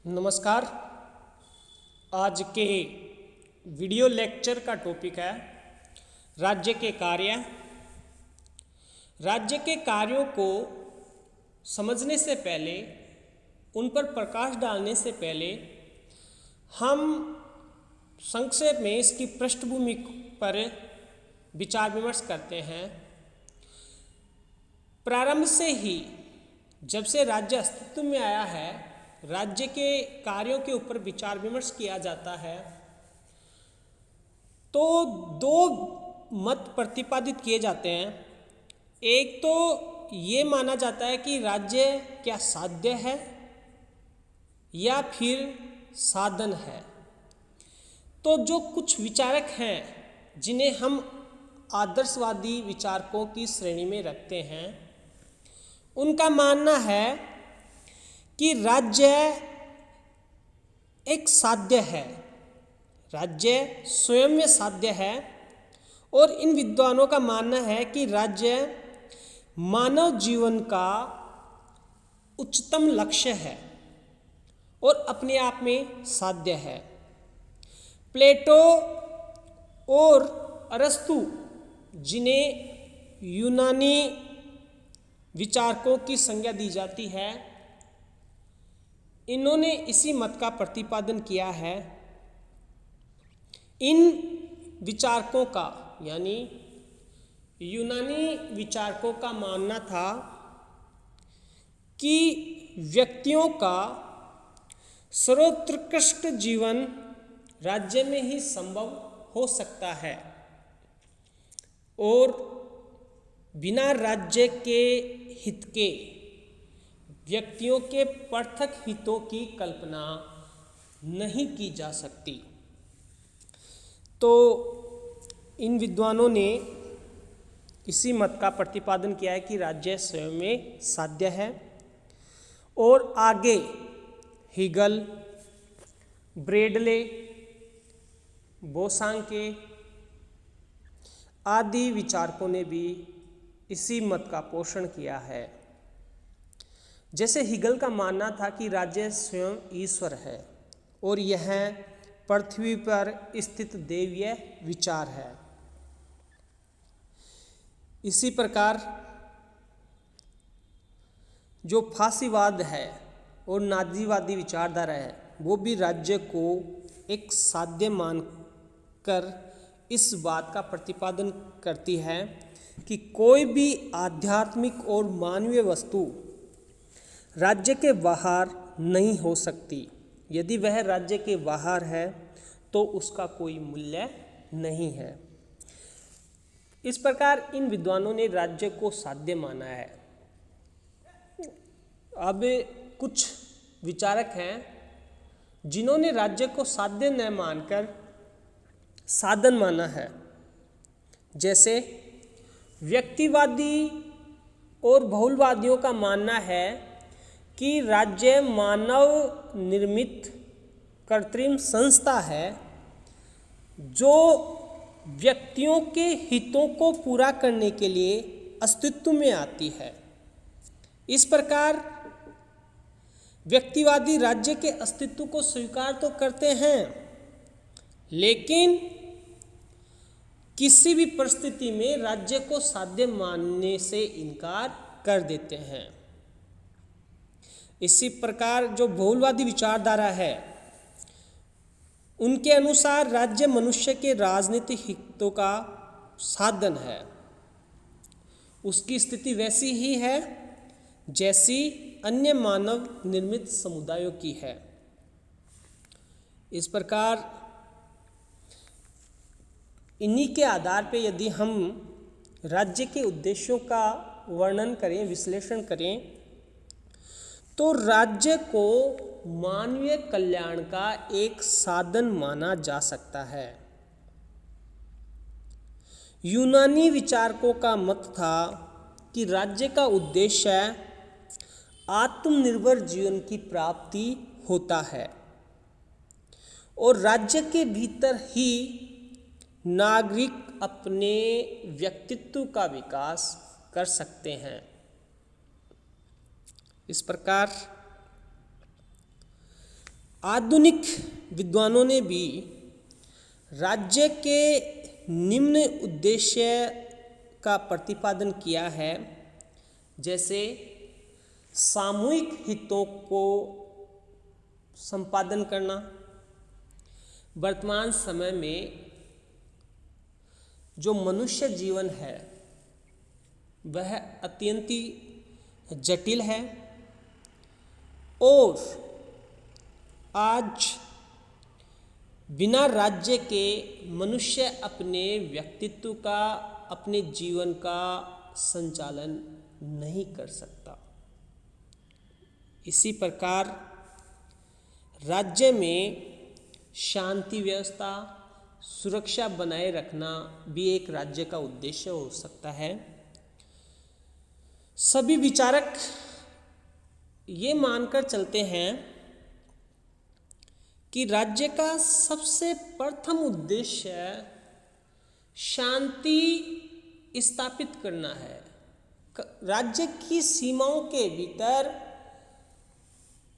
नमस्कार। आज के वीडियो लेक्चर का टॉपिक है राज्य के कार्य। राज्य के कार्यों को समझने से पहले, उन पर प्रकाश डालने से पहले हम संक्षेप में इसकी पृष्ठभूमि पर विचार विमर्श करते हैं। प्रारंभ से ही जब से राज्य अस्तित्व में आया है, राज्य के कार्यों के ऊपर विचार विमर्श किया जाता है तो दो मत प्रतिपादित किए जाते हैं। एक तो ये माना जाता है कि राज्य क्या साध्य है या फिर साधन है। तो जो कुछ विचारक हैं जिन्हें हम आदर्शवादी विचारकों की श्रेणी में रखते हैं, उनका मानना है कि राज्य एक साध्य है, राज्य स्वयं में साध्य है। और इन विद्वानों का मानना है कि राज्य मानव जीवन का उच्चतम लक्ष्य है और अपने आप में साध्य है। प्लेटो और अरस्तु, जिन्हें यूनानी विचारकों की संज्ञा दी जाती है, इन्होंने इसी मत का प्रतिपादन किया है। इन विचारकों का यानी यूनानी विचारकों का मानना था कि व्यक्तियों का सर्वोत्कृष्ट जीवन राज्य में ही संभव हो सकता है और बिना राज्य के हित के व्यक्तियों के पृथक हितों की कल्पना नहीं की जा सकती। तो इन विद्वानों ने इसी मत का प्रतिपादन किया है कि राज्य स्वयं में साध्य है। और आगे हीगल, ब्रेडले, बोसांके आदि विचारकों ने भी इसी मत का पोषण किया है। जैसे हीगल का मानना था कि राज्य स्वयं ईश्वर है और यह पृथ्वी पर स्थित दैवीय विचार है। इसी प्रकार जो फासीवाद है और नाजीवादी विचारधारा है, वो भी राज्य को एक साध्य मानकर इस बात का प्रतिपादन करती है कि कोई भी आध्यात्मिक और मानवीय वस्तु राज्य के बाहर नहीं हो सकती। यदि वह राज्य के बाहर है तो उसका कोई मूल्य नहीं है। इस प्रकार इन विद्वानों ने राज्य को साध्य माना है। अब कुछ विचारक हैं जिन्होंने राज्य को साध्य न मानकर साधन माना है। जैसे व्यक्तिवादी और बहुलवादियों का मानना है कि राज्य मानव निर्मित कृत्रिम संस्था है जो व्यक्तियों के हितों को पूरा करने के लिए अस्तित्व में आती है। इस प्रकार व्यक्तिवादी राज्य के अस्तित्व को स्वीकार तो करते हैं, लेकिन किसी भी परिस्थिति में राज्य को साध्य मानने से इनकार कर देते हैं। इसी प्रकार जो बहुलवादी विचारधारा है, उनके अनुसार राज्य मनुष्य के राजनीतिक हितों का साधन है। उसकी स्थिति वैसी ही है जैसी अन्य मानव निर्मित समुदायों की है। इस प्रकार इन्हीं के आधार पर यदि हम राज्य के उद्देश्यों का वर्णन करें, विश्लेषण करें, तो राज्य को मानवीय कल्याण का एक साधन माना जा सकता है। यूनानी विचारकों का मत था कि राज्य का उद्देश्य आत्मनिर्भर जीवन की प्राप्ति होता है और राज्य के भीतर ही नागरिक अपने व्यक्तित्व का विकास कर सकते हैं। इस प्रकार आधुनिक विद्वानों ने भी राज्य के निम्न उद्देश्य का प्रतिपादन किया है, जैसे सामूहिक हितों को संपादन करना। वर्तमान समय में जो मनुष्य जीवन है वह अत्यंत ही जटिल है और आज बिना राज्य के मनुष्य अपने व्यक्तित्व का, अपने जीवन का संचालन नहीं कर सकता। इसी प्रकार राज्य में शांति व्यवस्था, सुरक्षा बनाए रखना भी एक राज्य का उद्देश्य हो सकता है। सभी विचारक ये मानकर चलते हैं कि राज्य का सबसे प्रथम उद्देश्य शांति स्थापित करना है। राज्य की सीमाओं के भीतर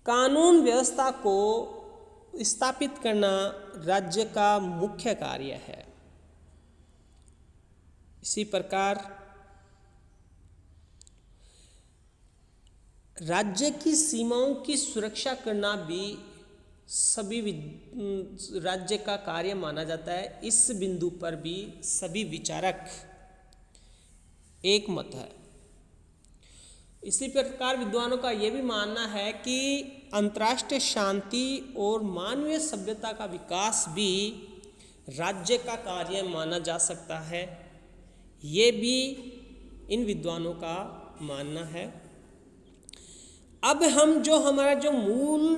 कानून व्यवस्था को स्थापित करना राज्य का मुख्य कार्य है। इसी प्रकार राज्य की सीमाओं की सुरक्षा करना भी सभी राज्य का कार्य माना जाता है। इस बिंदु पर भी सभी विचारक एक मत है। इसी प्रकार विद्वानों का यह भी मानना है कि अंतर्राष्ट्रीय शांति और मानवीय सभ्यता का विकास भी राज्य का कार्य माना जा सकता है। ये भी इन विद्वानों का मानना है। अब हम हमारा जो मूल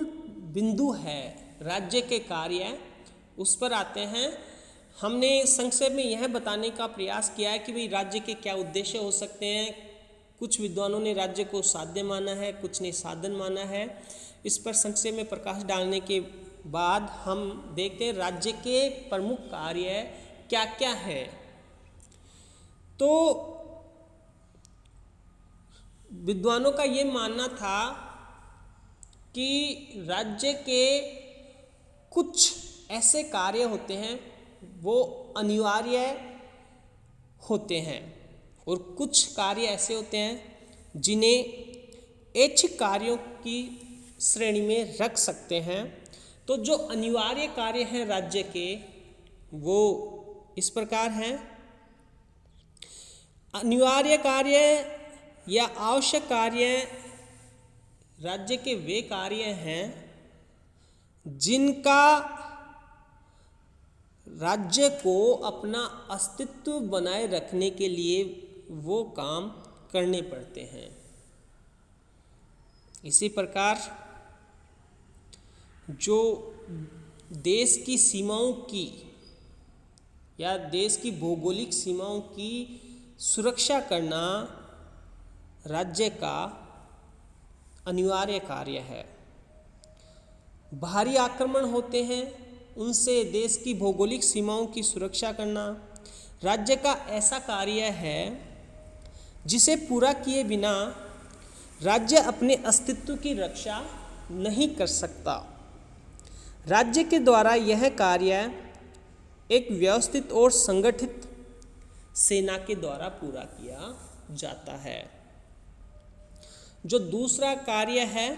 बिंदु है राज्य के कार्य, उस पर आते हैं। हमने संक्षेप में यह बताने का प्रयास किया है कि भाई राज्य के क्या उद्देश्य हो सकते हैं। कुछ विद्वानों ने राज्य को साध्य माना है, कुछ ने साधन माना है। इस पर संक्षेप में प्रकाश डालने के बाद हम देखते हैं राज्य के प्रमुख कार्य क्या क्या है। तो विद्वानों का ये मानना था कि राज्य के कुछ ऐसे कार्य होते हैं वो अनिवार्य होते हैं और कुछ कार्य ऐसे होते हैं जिन्हें ऐच्छिक कार्यों की श्रेणी में रख सकते हैं। तो जो अनिवार्य कार्य हैं राज्य के वो इस प्रकार हैं। अनिवार्य कार्य या आवश्यक कार्य राज्य के वे कार्य हैं जिनका राज्य को अपना अस्तित्व बनाए रखने के लिए वो काम करने पड़ते हैं। इसी प्रकार जो देश की सीमाओं की या देश की भौगोलिक सीमाओं की सुरक्षा करना राज्य का अनिवार्य कार्य है। बाहरी आक्रमण होते हैं, उनसे देश की भौगोलिक सीमाओं की सुरक्षा करना राज्य का ऐसा कार्य है जिसे पूरा किए बिना राज्य अपने अस्तित्व की रक्षा नहीं कर सकता। राज्य के द्वारा यह कार्य एक व्यवस्थित और संगठित सेना के द्वारा पूरा किया जाता है। जो दूसरा कार्य है,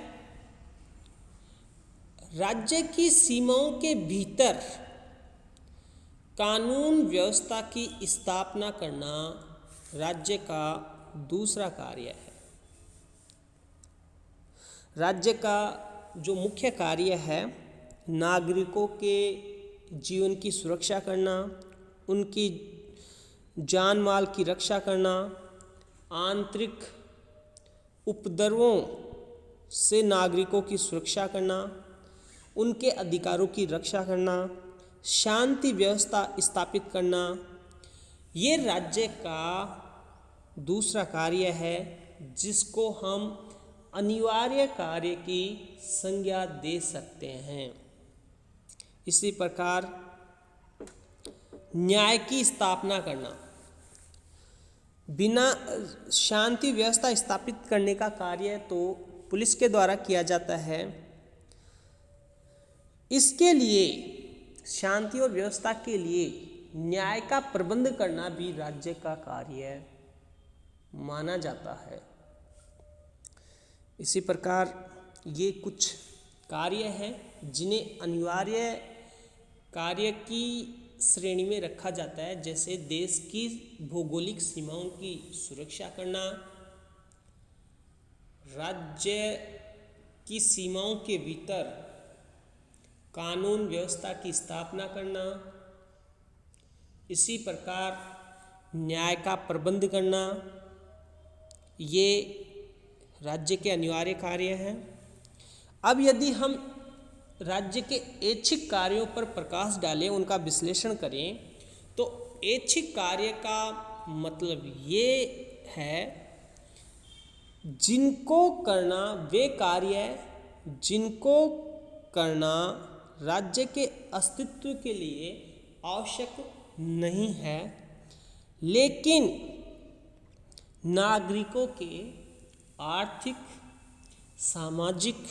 राज्य की सीमाओं के भीतर कानून व्यवस्था की स्थापना करना राज्य का दूसरा कार्य है। राज्य का जो मुख्य कार्य है नागरिकों के जीवन की सुरक्षा करना, उनकी जान माल की रक्षा करना, आंतरिक उपद्रवों से नागरिकों की सुरक्षा करना, उनके अधिकारों की रक्षा करना, शांति व्यवस्था स्थापित करना, ये राज्य का दूसरा कार्य है जिसको हम अनिवार्य कार्य की संज्ञा दे सकते हैं। इसी प्रकार न्याय की स्थापना करना, बिना शांति व्यवस्था स्थापित करने का कार्य तो पुलिस के द्वारा किया जाता है। इसके लिए शांति और व्यवस्था के लिए न्याय का प्रबंध करना भी राज्य का कार्य माना जाता है। इसी प्रकार ये कुछ कार्य हैं जिन्हें अनिवार्य कार्य की श्रेणी में रखा जाता है, जैसे देश की भौगोलिक सीमाओं की सुरक्षा करना, राज्य की सीमाओं के भीतर कानून व्यवस्था की स्थापना करना, इसी प्रकार न्याय का प्रबंध करना, ये राज्य के अनिवार्य कार्य हैं। अब यदि हम राज्य के ऐच्छिक कार्यों पर प्रकाश डालें, उनका विश्लेषण करें, तो ऐच्छिक कार्य का मतलब ये है जिनको करना, वे कार्य जिनको करना राज्य के अस्तित्व के लिए आवश्यक नहीं है, लेकिन नागरिकों के आर्थिक, सामाजिक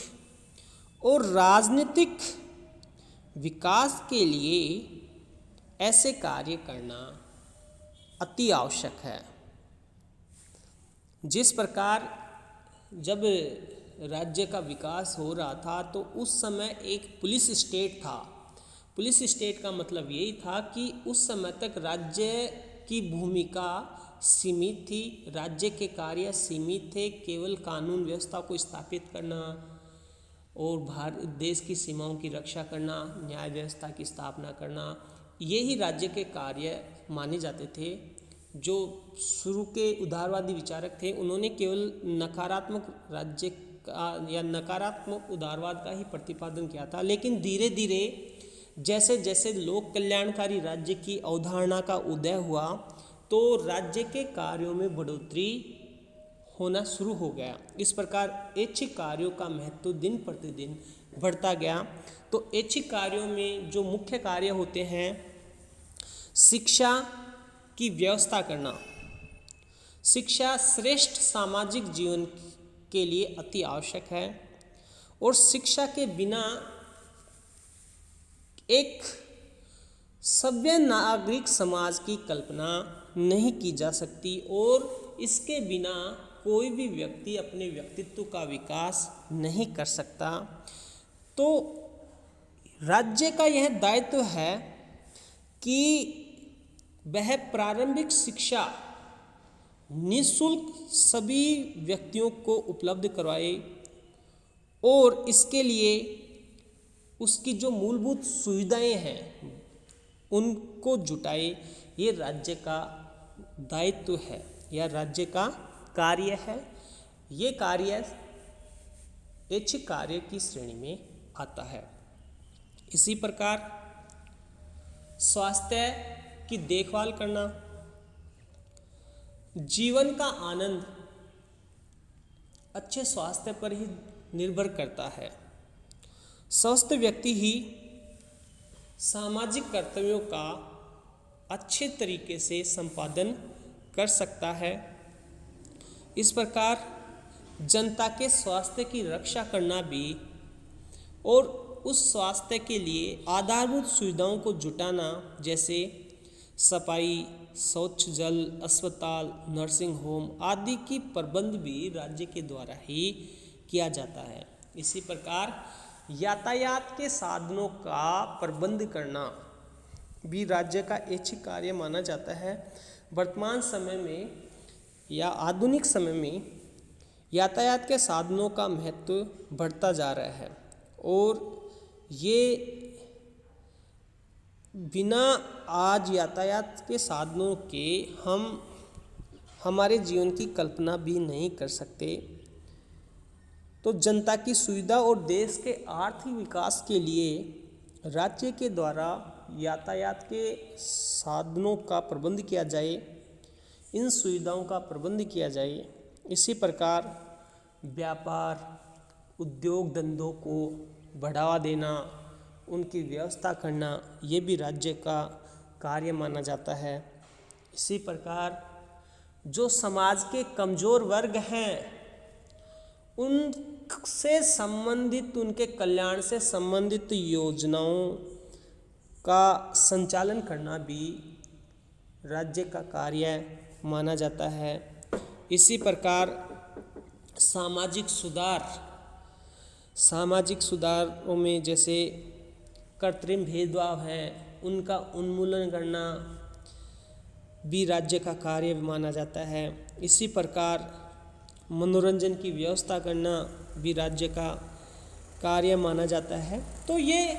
और राजनीतिक विकास के लिए ऐसे कार्य करना अति आवश्यक है। जिस प्रकार जब राज्य का विकास हो रहा था तो उस समय एक पुलिस स्टेट था। पुलिस स्टेट का मतलब यही था कि उस समय तक राज्य की भूमिका सीमित थी, राज्य के कार्य सीमित थे, केवल कानून व्यवस्था को स्थापित करना और भारत देश की सीमाओं की रक्षा करना, न्याय व्यवस्था की स्थापना करना, यही राज्य के कार्य माने जाते थे। जो शुरू के उदारवादी विचारक थे, उन्होंने केवल नकारात्मक राज्य का या नकारात्मक उदारवाद का ही प्रतिपादन किया था, लेकिन धीरे धीरे जैसे जैसे लोक कल्याणकारी राज्य की अवधारणा का उदय हुआ तो राज्य के कार्यों में बढ़ोतरी होना शुरू हो गया। इस प्रकार ऐच्छिक कार्यों का महत्व दिन प्रतिदिन बढ़ता गया। तो ऐच्छिक कार्यों में जो मुख्य कार्य होते हैं, शिक्षा की व्यवस्था करना। शिक्षा श्रेष्ठ सामाजिक जीवन के लिए अति आवश्यक है और शिक्षा के बिना एक सभ्य नागरिक समाज की कल्पना नहीं की जा सकती और इसके बिना कोई भी व्यक्ति अपने व्यक्तित्व का विकास नहीं कर सकता। तो राज्य का यह दायित्व है कि वह प्रारंभिक शिक्षा निःशुल्क सभी व्यक्तियों को उपलब्ध करवाए और इसके लिए उसकी जो मूलभूत सुविधाएं हैं उनको जुटाए। ये राज्य का दायित्व है या राज्य का कार्य है। ये कार्य ऐच्छिक कार्य की श्रेणी में आता है। इसी प्रकार स्वास्थ्य की देखभाल करना। जीवन का आनंद अच्छे स्वास्थ्य पर ही निर्भर करता है। स्वस्थ व्यक्ति ही सामाजिक कर्तव्यों का अच्छे तरीके से संपादन कर सकता है। इस प्रकार जनता के स्वास्थ्य की रक्षा करना भी और उस स्वास्थ्य के लिए आधारभूत सुविधाओं को जुटाना, जैसे सफाई, स्वच्छ जल, अस्पताल, नर्सिंग होम आदि की प्रबंध भी राज्य के द्वारा ही किया जाता है। इसी प्रकार यातायात के साधनों का प्रबंध करना भी राज्य का ऐच्छिक कार्य माना जाता है। वर्तमान समय में या आधुनिक समय में यातायात के साधनों का महत्व बढ़ता जा रहा है और ये बिना आज यातायात के साधनों के हम हमारे जीवन की कल्पना भी नहीं कर सकते। तो जनता की सुविधा और देश के आर्थिक विकास के लिए राज्य के द्वारा यातायात के साधनों का प्रबंध किया जाए, इन सुविधाओं का प्रबंध किया जाए। इसी प्रकार व्यापार, उद्योग धंधों को बढ़ावा देना, उनकी व्यवस्था करना, ये भी राज्य का कार्य माना जाता है। इसी प्रकार जो समाज के कमज़ोर वर्ग हैं उन उनसे संबंधित, उनके कल्याण से संबंधित योजनाओं का संचालन करना भी राज्य का कार्य माना जाता है। इसी प्रकार सामाजिक सुधारों में जैसे कृत्रिम भेदभाव है, उनका उन्मूलन करना भी राज्य का कार्य माना जाता है। इसी प्रकार मनोरंजन की व्यवस्था करना भी राज्य का कार्य माना जाता है। तो ये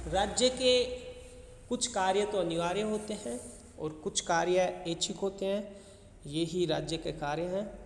राज्य के कुछ कार्य तो अनिवार्य होते हैं और कुछ कार्य ऐच्छिक होते हैं। ये ही राज्य के कार्य हैं।